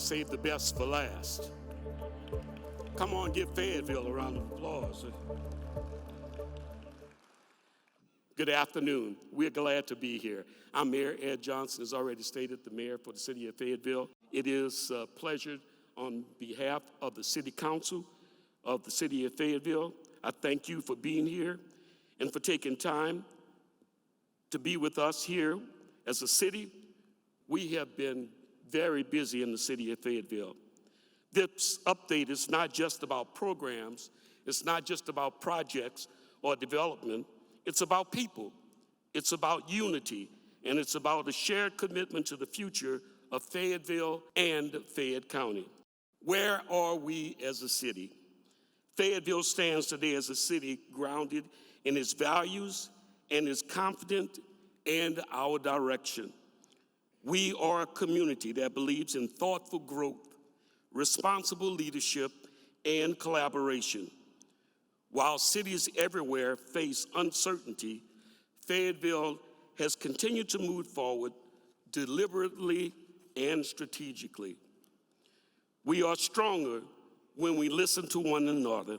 always save the best for last. Come on, give Fayetteville a round of applause. Good afternoon. We're glad to be here. I'm Mayor Ed Johnson, as already stated, the mayor for the city of Fayetteville. It is a pleasure on behalf of the City Council of the city of Fayetteville. I thank you for being here and for taking time to be with us here. As a city, we have been very busy in the city of Fayetteville. This update is not just about programs, it's not just about projects or development, it's about people, it's about unity, and it's about a shared commitment to the future of Fayetteville and Fayette County. Where are we as a city? Fayetteville stands today as a city grounded in its values and is confident in our direction. We are a community that believes in thoughtful growth, responsible leadership, and collaboration. While cities everywhere face uncertainty, Fayetteville has continued to move forward deliberately and strategically. We are stronger when we listen to one another.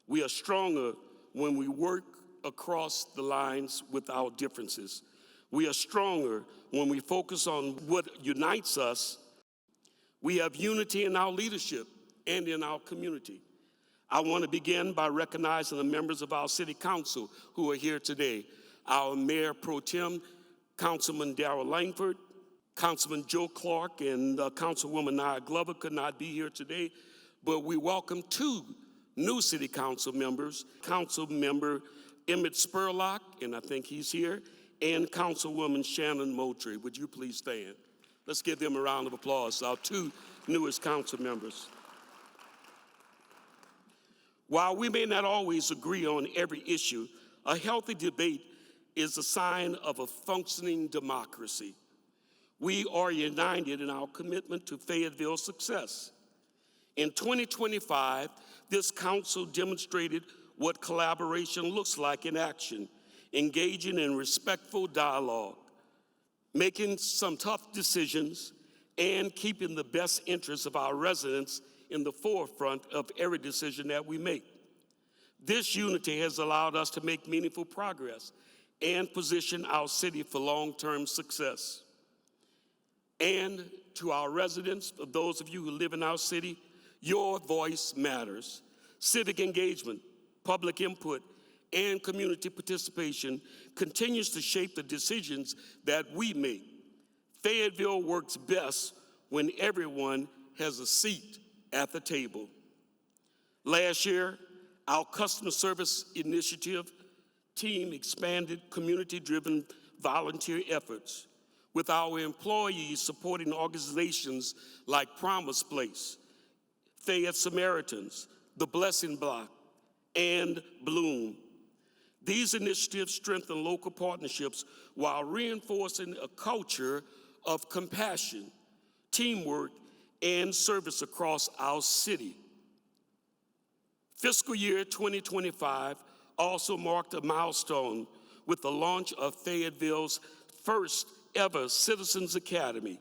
We are stronger when we work across the lines with our differences. We are stronger when we focus on what unites us. We have unity in our leadership and in our community. I want to begin by recognizing the members of our city council who are here today. Our Mayor Pro Tem, Councilman Darrell Langford, Councilman Joe Clark, and Councilwoman Nia Glover could not be here today, but we welcome two new city council members, Council Member Emmett Spurlock, and I think he's here, and Councilwoman Shannon Moultrie. Would you please stand? Let's give them a round of applause, our two newest council members. While we may not always agree on every issue, a healthy debate is a sign of a functioning democracy. We are united in our commitment to Fayetteville's success. In 2025, this council demonstrated what collaboration looks like in action, engaging in respectful dialogue, making some tough decisions, and keeping the best interests of our residents in the forefront of every decision that we make. This unity has allowed us to make meaningful progress and position our city for long-term success. And to our residents, for those of you who live in our city, your voice matters. Civic engagement, public input, and community participation continues to shape the decisions that we make. Fayetteville works best when everyone has a seat at the table. Last year, our customer service initiative team expanded community-driven volunteer efforts, with our employees supporting organizations like Promise Place, Fayette Samaritans, The Blessing Block, and Bloom. These initiatives strengthen local partnerships while reinforcing a culture of compassion, teamwork, and service across our city. Fiscal year 2025 also marked a milestone with the launch of Fayetteville's first ever Citizens Academy,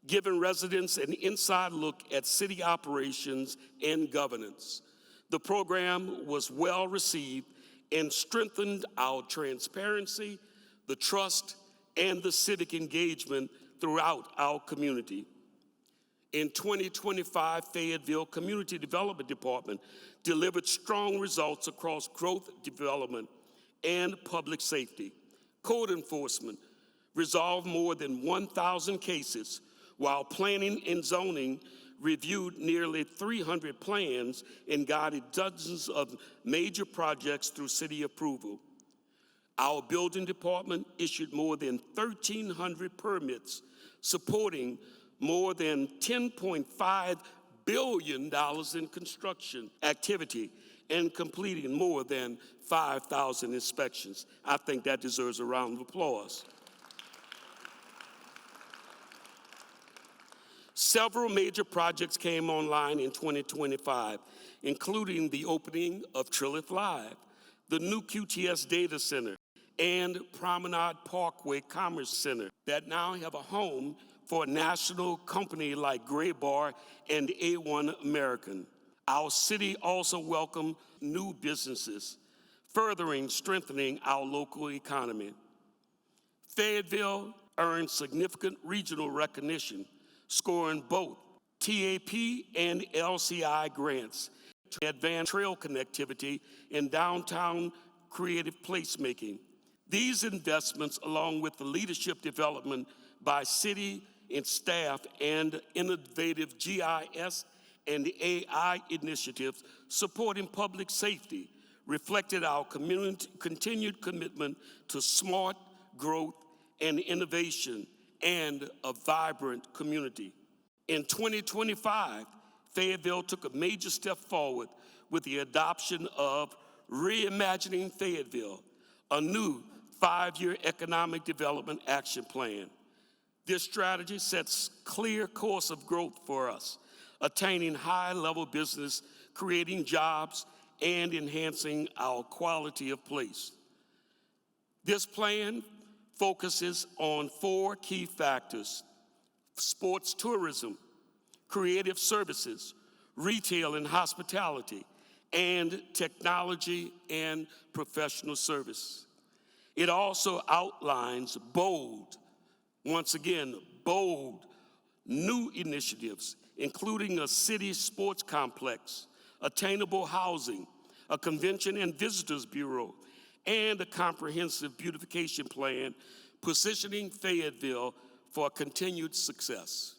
giving residents an inside look at city operations and governance. The program was well received and strengthened our transparency, the trust, and the civic engagement throughout our community. In 2025, Fayetteville Community Development Department delivered strong results across growth development and public safety. Code enforcement resolved more than 1,000 cases, while planning and zoning reviewed nearly 300 plans and guided dozens of major projects through city approval. Our building department issued more than 1,300 permits, supporting more than $10.5 billion in construction activity and completing more than 5,000 inspections. I think that deserves a round of applause. Several major projects came online in 2025, including the opening of Trilith Live, the new QTS Data Center, and Promenade Parkway Commerce Center that now have a home for a national company like Gray Bar and A1 American. Our city also welcomed new businesses, furthering strengthening our local economy. Fayetteville earned significant regional recognition, scoring both TAP and LCI grants to advance trail connectivity in downtown creative placemaking. These investments, along with the leadership development by city and staff and innovative GIS and AI initiatives supporting public safety, reflected our continued commitment to smart growth and innovation and a vibrant community. In 2025, Fayetteville took a major step forward with the adoption of Reimagining Fayetteville, a new 5-year economic development action plan. This strategy sets clear course of growth for us, attaining high-level business, creating jobs, and enhancing our quality of place. This plan focuses on 4 key factors: sports tourism, creative services, retail and hospitality, and technology and professional service. It also outlines bold, once again, bold, new initiatives, including a city sports complex, attainable housing, a convention and visitors bureau, and a comprehensive beautification plan, positioning Fayetteville for continued success.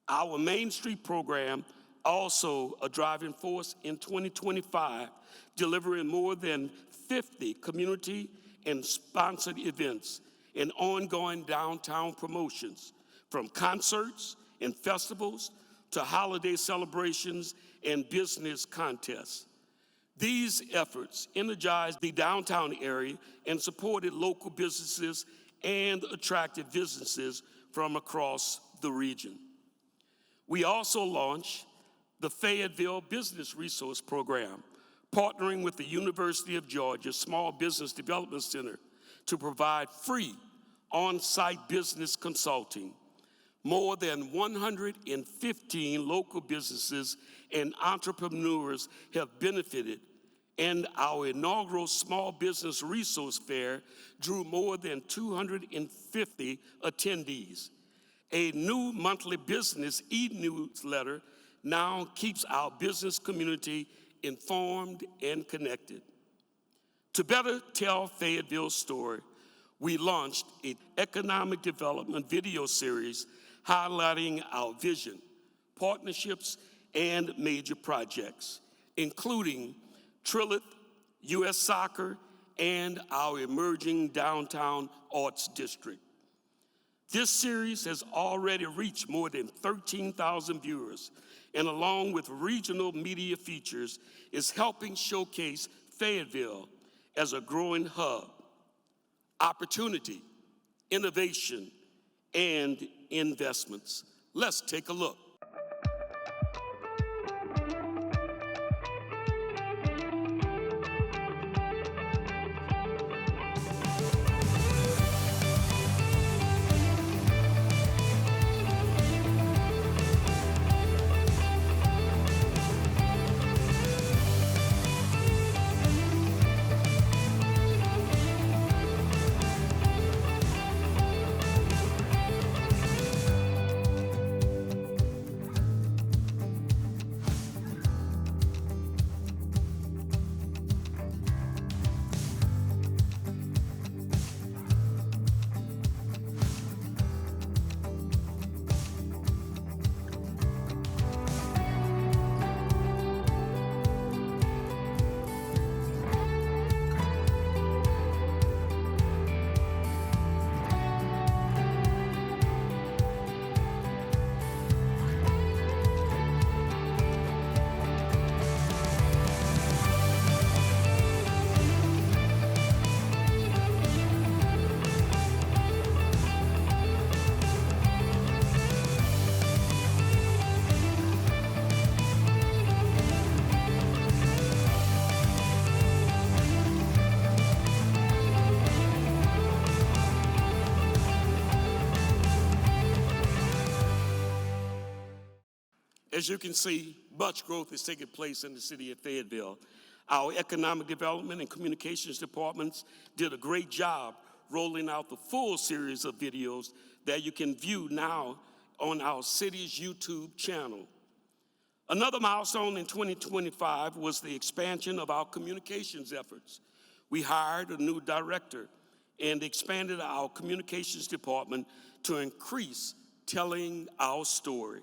Our Main Street program, also a driving force in 2025, delivering more than 50 community and sponsored events and ongoing downtown promotions, from concerts and festivals to holiday celebrations and business contests. These efforts energized the downtown area and supported local businesses and attracted businesses from across the region. We also launched the Fayetteville Business Resource Program, partnering with the University of Georgia Small Business Development Center to provide free on-site business consulting. More than 115 local businesses and entrepreneurs have benefited, and our inaugural Small Business Resource Fair drew more than 250 attendees. A new monthly business e-newsletter now keeps our business community informed and connected. To better tell Fayetteville's story, we launched an economic development video series highlighting our vision, partnerships, and major projects, including Trilith, U.S. Soccer, and our emerging downtown arts district. This series has already reached more than 13,000 viewers, and along with regional media features, is helping showcase Fayetteville as a growing hub, opportunity, innovation, and investments. Let's take a look. As you can see, much growth is taking place in the city of Fayetteville. Our economic development and communications departments did a great job rolling out the full series of videos that you can view now on our city's YouTube channel. Another milestone in 2025 was the expansion of our communications efforts. We hired a new director and expanded our communications department to increase telling our story.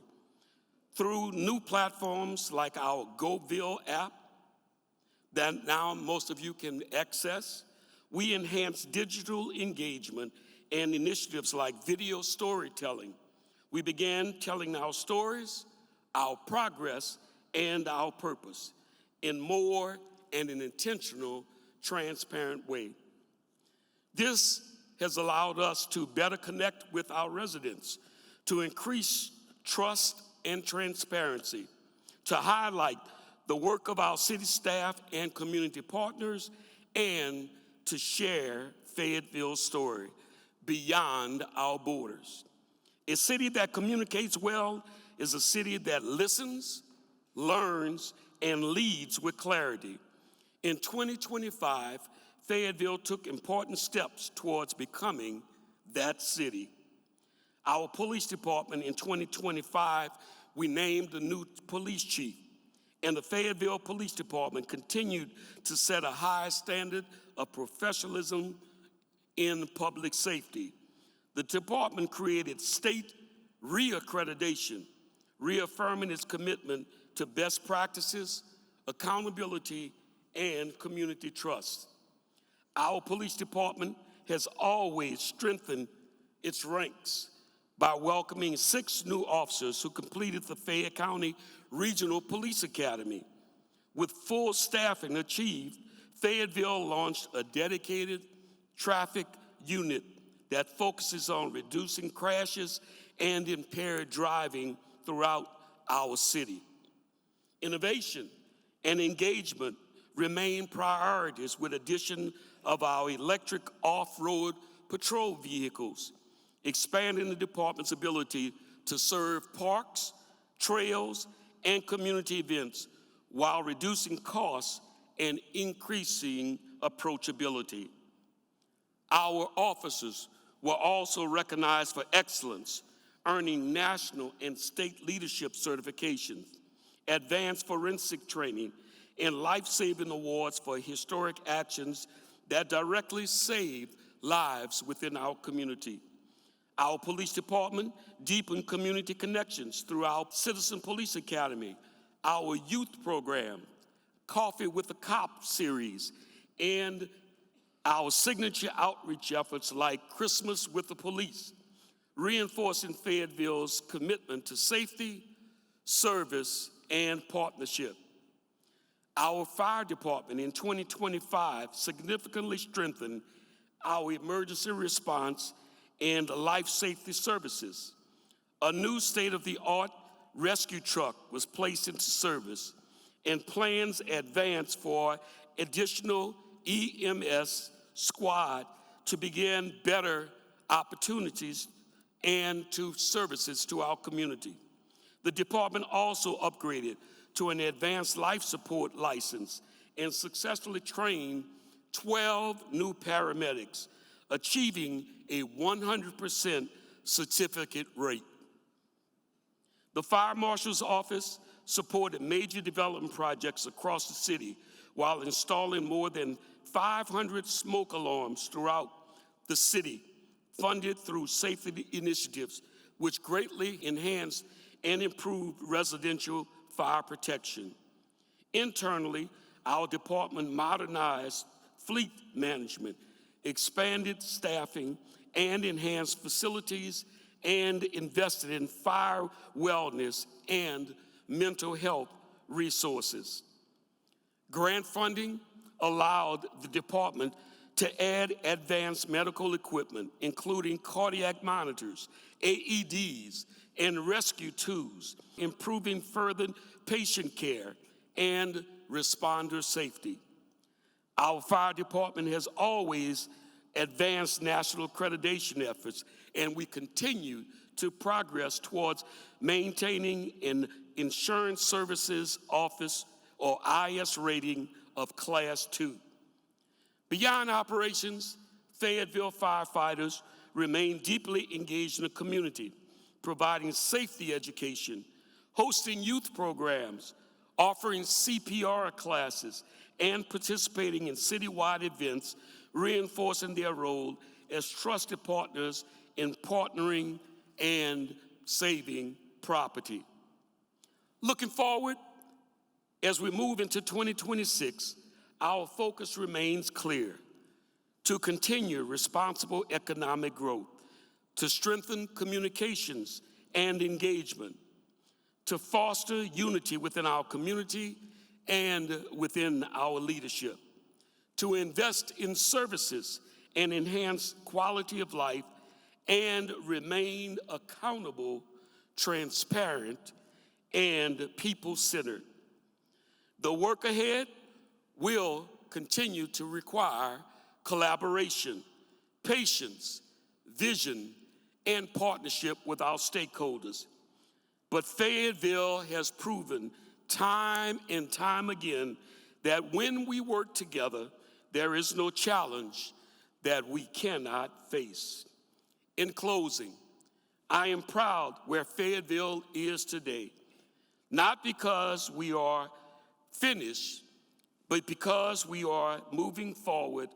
Through new platforms like our GoVille app that now most of you can access, we enhance digital engagement and initiatives like video storytelling. We began telling our stories, our progress, and our purpose in more and an intentional, transparent way. This has allowed us to better connect with our residents, to increase trust and transparency, to highlight the work of our city staff and community partners, and to share Fayetteville's story beyond our borders. A city that communicates well is a city that listens, learns, and leads with clarity. In 2025, Fayetteville took important steps towards becoming that city. Our police department in 2025, we named a new police chief, and the Fayetteville Police Department continued to set a high standard of professionalism in public safety. The department created state reaccreditation, reaffirming its commitment to best practices, accountability, and community trust. Our police department has always strengthened its ranks by welcoming 6 new officers who completed the Fayette County Regional Police Academy. With full staffing achieved, Fayetteville launched a dedicated traffic unit that focuses on reducing crashes and impaired driving throughout our city. Innovation and engagement remain priorities with addition of our electric off-road patrol vehicles, expanding the department's ability to serve parks, trails, and community events while reducing costs and increasing approachability. Our officers were also recognized for excellence, earning national and state leadership certifications, advanced forensic training, and life-saving awards for historic actions that directly save lives within our community. Our police department deepened community connections through our Citizen Police Academy, our youth program, Coffee with the Cop series, and our signature outreach efforts like Christmas with the Police, reinforcing Fayetteville's commitment to safety, service, and partnership. Our fire department in 2025 significantly strengthened our emergency response and life safety services. A new state-of-the-art rescue truck was placed into service, and plans advanced for additional EMS squad to begin better opportunities and to services to our community. The department also upgraded to an advanced life support license and successfully trained 12 new paramedics, achieving a 100% certificate rate. The Fire Marshal's Office supported major development projects across the city while installing more than 500 smoke alarms throughout the city, funded through safety initiatives, which greatly enhanced and improved residential fire protection. Internally, our department modernized fleet management, expanded staffing, and enhanced facilities, and invested in fire wellness and mental health resources. Grant funding allowed the department to add advanced medical equipment, including cardiac monitors, AEDs, and rescue tools, improving further patient care and responder safety. Our fire department has always advanced national accreditation efforts, and we continue to progress towards maintaining an Insurance Services Office, or IS rating of Class 2. Beyond operations, Fayetteville firefighters remain deeply engaged in the community, providing safety education, hosting youth programs, offering CPR classes, and participating in citywide events, reinforcing their role as trusted partners in partnering and saving property. Looking forward, as we move into 2026, our focus remains clear: to continue responsible economic growth, to strengthen communications and engagement, to foster unity within our community and within our leadership, to invest in services and enhance quality of life, and remain accountable, transparent, and people-centered. The work ahead will continue to require collaboration, patience, vision, and partnership with our stakeholders. But Fayetteville has proven time and time again that when we work together, there is no challenge that we cannot face. In closing, I am proud where Fayetteville is today, not because we are finished, but because we are moving forward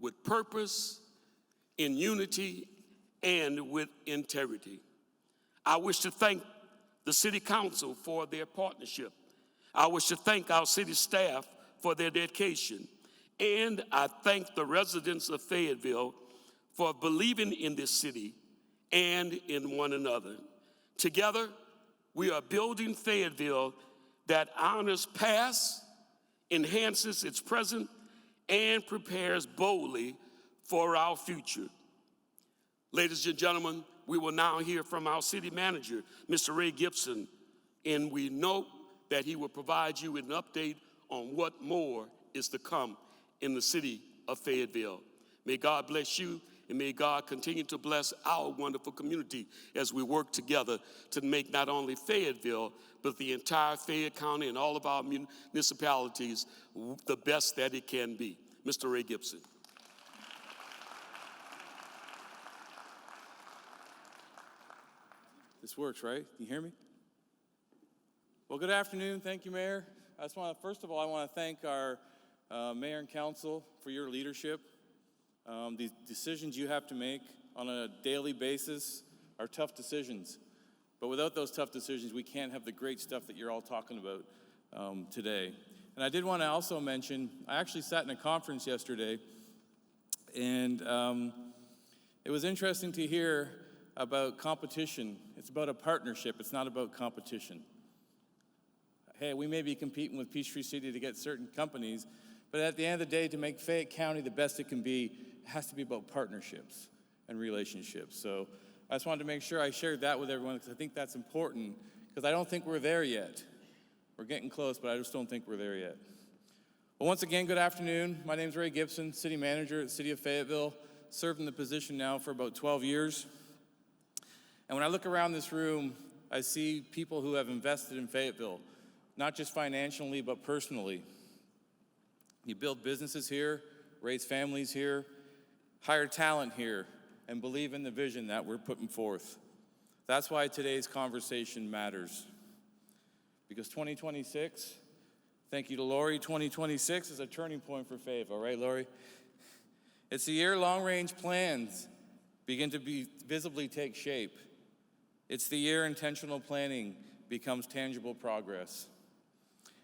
with purpose, in unity, and with integrity. I wish to thank the City Council for their partnership. I wish to thank our city staff for their dedication. And I thank the residents of Fayetteville for believing in this city and in one another. Together, we are building Fayetteville that honors past, enhances its present, and prepares boldly for our future. Ladies and gentlemen, we will now hear from our city manager, Mr. Ray Gibson, and we know that he will provide you with an update on what more is to come in the city of Fayetteville. May God bless you, and may God continue to bless our wonderful community as we work together to make not only Fayetteville, but the entire Fayette County and all of our municipalities the best that it can be. Mr. Ray Gibson. This works, right? Can you hear me? Well, good afternoon. Thank you, Mayor. First of all, I want to thank our Mayor and Council for your leadership. These decisions you have to make on a daily basis are tough decisions. But without those tough decisions, we can't have the great stuff that you're all talking about today. And I did want to also mention, I actually sat in a conference yesterday, and it was interesting to hear about competition. It's about a partnership. It's not about competition. Hey, we may be competing with Peachtree City to get certain companies, but at the end of the day, to make Fayette County the best it can be, it has to be about partnerships and relationships. So I just wanted to make sure I shared that with everyone, because I think that's important, because I don't think we're there yet. We're getting close, but I just don't think we're there yet. Well, once again, good afternoon. My name is Ray Gibson, City Manager at the City of Fayetteville. Served in the position now for about 12 years. And when I look around this room, I see people who have invested in Fayetteville, not just financially, but personally. You build businesses here, raise families here, hire talent here, and believe in the vision that we're putting forth. That's why today's conversation matters. Because 2026, thank you to Lori, 2026 is a turning point for Fayetteville, right, Lori? It's the year long-range plans begin to visibly take shape. It's the year intentional planning becomes tangible progress.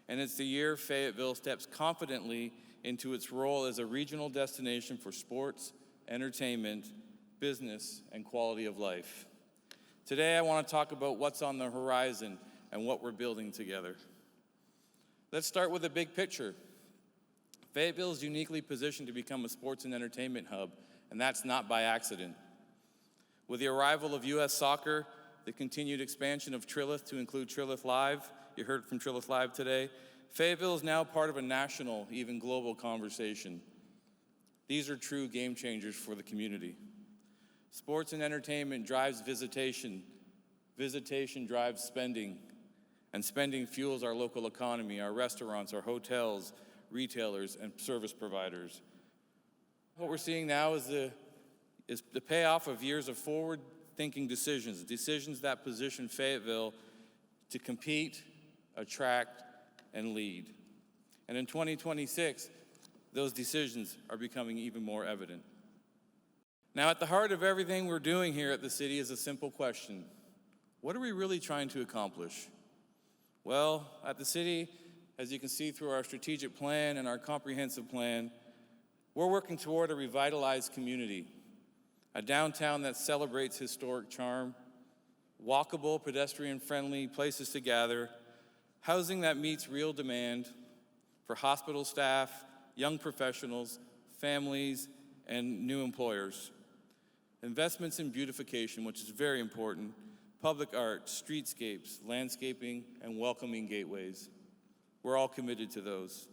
And it's the year Fayetteville steps confidently into its role as a regional destination for sports, entertainment, business, and quality of life. Today, I want to talk about what's on the horizon and what we're building together. Let's start with the big picture. Fayetteville is uniquely positioned to become a sports and entertainment hub, and that's not by accident. With the arrival of U.S. soccer, the continued expansion of Trilith to include Trilith Live, you heard from Trilith Live today, Fayetteville is now part of a national, even global conversation. These are true game changers for the community. Sports and entertainment drives visitation. Visitation drives spending. And spending fuels our local economy, our restaurants, our hotels, retailers, and service providers. What we're seeing now is the payoff of years of forward-thinking decisions that position Fayetteville to compete, attract, and lead. And in 2026, those decisions are becoming even more evident. Now, at the heart of everything we're doing here at the city is a simple question. What are we really trying to accomplish? Well, at the city, as you can see through our strategic plan and our comprehensive plan, we're working toward a revitalized community, a downtown that celebrates historic charm, walkable, pedestrian-friendly places to gather, housing that meets real demand for hospital staff, young professionals, families, and new employers. Investments in beautification, which is very important, public art, streetscapes, landscaping, and welcoming gateways. We're all committed to those.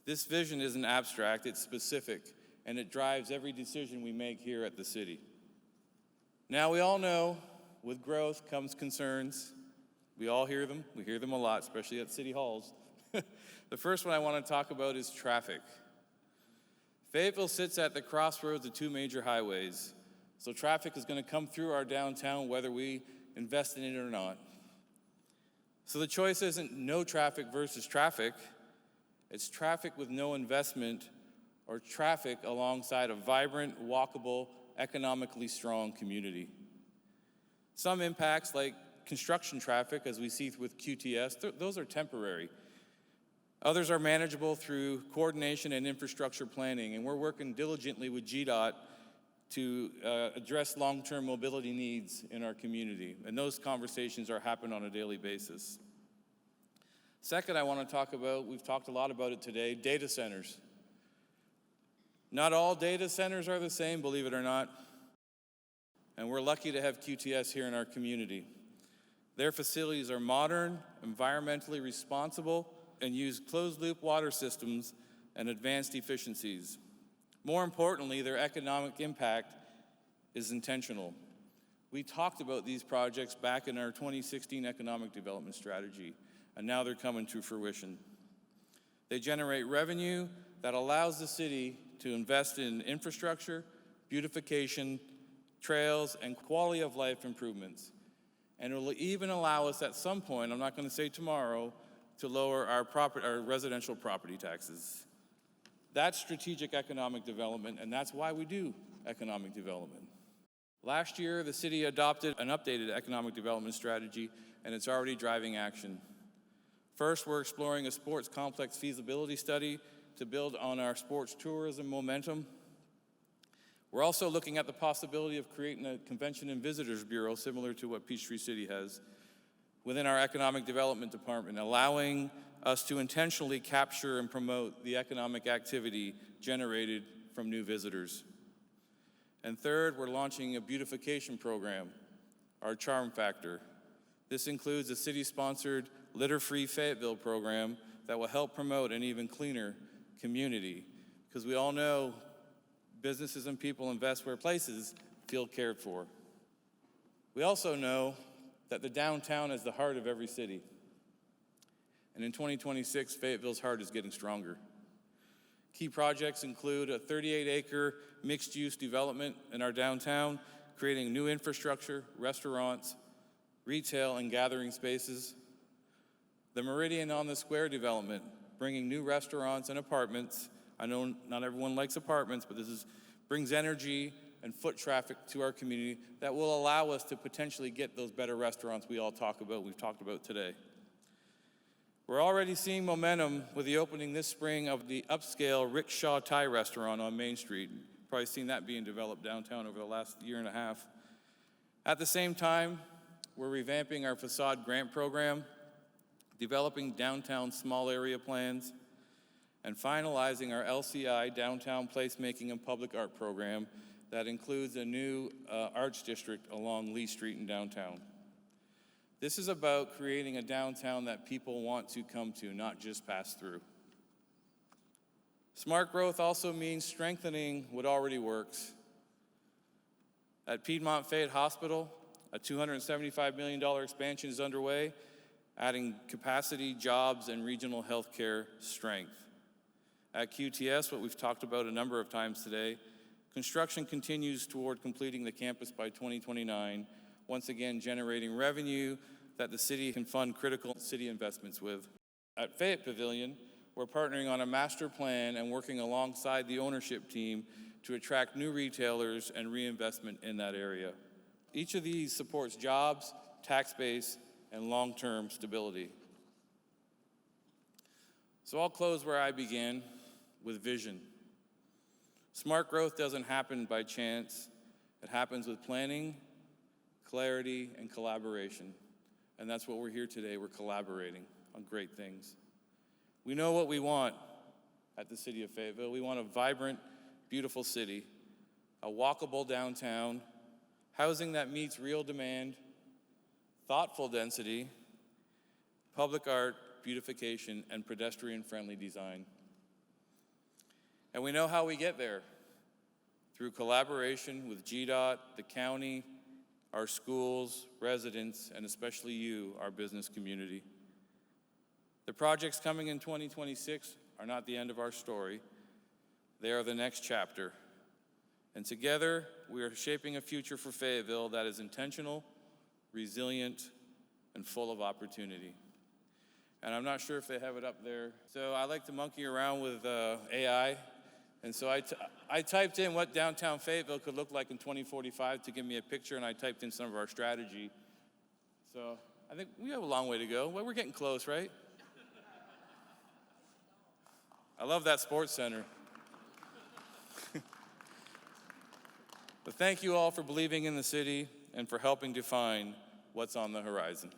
This vision isn't abstract, it's specific, and it drives every decision we make here at the city. Now, we all know with growth comes concerns. We all hear them. We hear them a lot, especially at city halls. The first one I want to talk about is traffic. Fayetteville sits at the crossroads of two major highways, so traffic is going to come through our downtown whether we invest in it or not. So the choice isn't no traffic versus traffic, it's traffic with no investment or traffic alongside a vibrant, walkable, economically strong community. Some impacts like construction traffic, as we see with QTS, those are temporary. Others are manageable through coordination and infrastructure planning, and we're working diligently with GDOT to address long-term mobility needs in our community, and those conversations are happening on a daily basis. Second, I want to talk about, we've talked a lot about it today, data centers. Not all data centers are the same, believe it or not, and we're lucky to have QTS here in our community. Their facilities are modern, environmentally responsible, and use closed-loop water systems and advanced efficiencies. More importantly, their economic impact is intentional. We talked about these projects back in our 2016 economic development strategy, and now they're coming to fruition. They generate revenue that allows the city to invest in infrastructure, beautification, trails, and quality of life improvements. And it will even allow us at some point, I'm not going to say tomorrow, to lower our residential property taxes. That's strategic economic development, and that's why we do economic development. Last year, the city adopted an updated economic development strategy, and it's already driving action. First, we're exploring a sports complex feasibility study to build on our sports tourism momentum. We're also looking at the possibility of creating a convention and visitors bureau similar to what Peachtree City has within our economic development department, allowing us to intentionally capture and promote the economic activity generated from new visitors. And third, we're launching a beautification program, our Charm Factor. This includes a city-sponsored litter-free Fayetteville program that will help promote an even cleaner community, because we all know businesses and people invest where places feel cared for. We also know that the downtown is the heart of every city. And in 2026, Fayetteville's heart is getting stronger. Key projects include a 38-acre mixed-use development in our downtown, creating new infrastructure, restaurants, retail, and gathering spaces. The Meridian on the Square development, bringing new restaurants and apartments. I know not everyone likes apartments, but this brings energy and foot traffic to our community that will allow us to potentially get those better restaurants we've talked about today. We're already seeing momentum with the opening this spring of the upscale Rickshaw Thai restaurant on Main Street. Probably seen that being developed downtown over the last year and a half. At the same time, we're revamping our facade grant program, developing downtown small area plans, and finalizing our LCI downtown placemaking and public art program that includes a new arts district along Lee Street in downtown. This is about creating a downtown that people want to come to, not just pass through. Smart growth also means strengthening what already works. At Piedmont Fayette Hospital, a $275 million expansion is underway, adding capacity, jobs, and regional healthcare strength. At QTS, what we've talked about a number of times today, construction continues toward completing the campus by 2029, once again generating revenue that the city can fund critical city investments with. At Fayette Pavilion, we're partnering on a master plan and working alongside the ownership team to attract new retailers and reinvestment in that area. Each of these supports jobs, tax base, and long-term stability. So I'll close where I began, with vision. Smart growth doesn't happen by chance. It happens with planning, clarity, and collaboration. And that's what we're here today. We're collaborating on great things. We know what we want at the city of Fayetteville. We want a vibrant, beautiful city, a walkable downtown, housing that meets real demand, thoughtful density, public art, beautification, and pedestrian-friendly design. And we know how we get there, through collaboration with GDOT, the county, our schools, residents, and especially you, our business community. The projects coming in 2026 are not the end of our story. They are the next chapter. And together, we are shaping a future for Fayetteville that is intentional, resilient, and full of opportunity. And I'm not sure if they have it up there. So I like to monkey around with AI. And so I typed in what downtown Fayetteville could look like in 2045 to give me a picture, and I typed in some of our strategy. So I think we have a long way to go. Well, we're getting close, right? I love that sports center. But thank you all for believing in the city and for helping define what's on the horizon.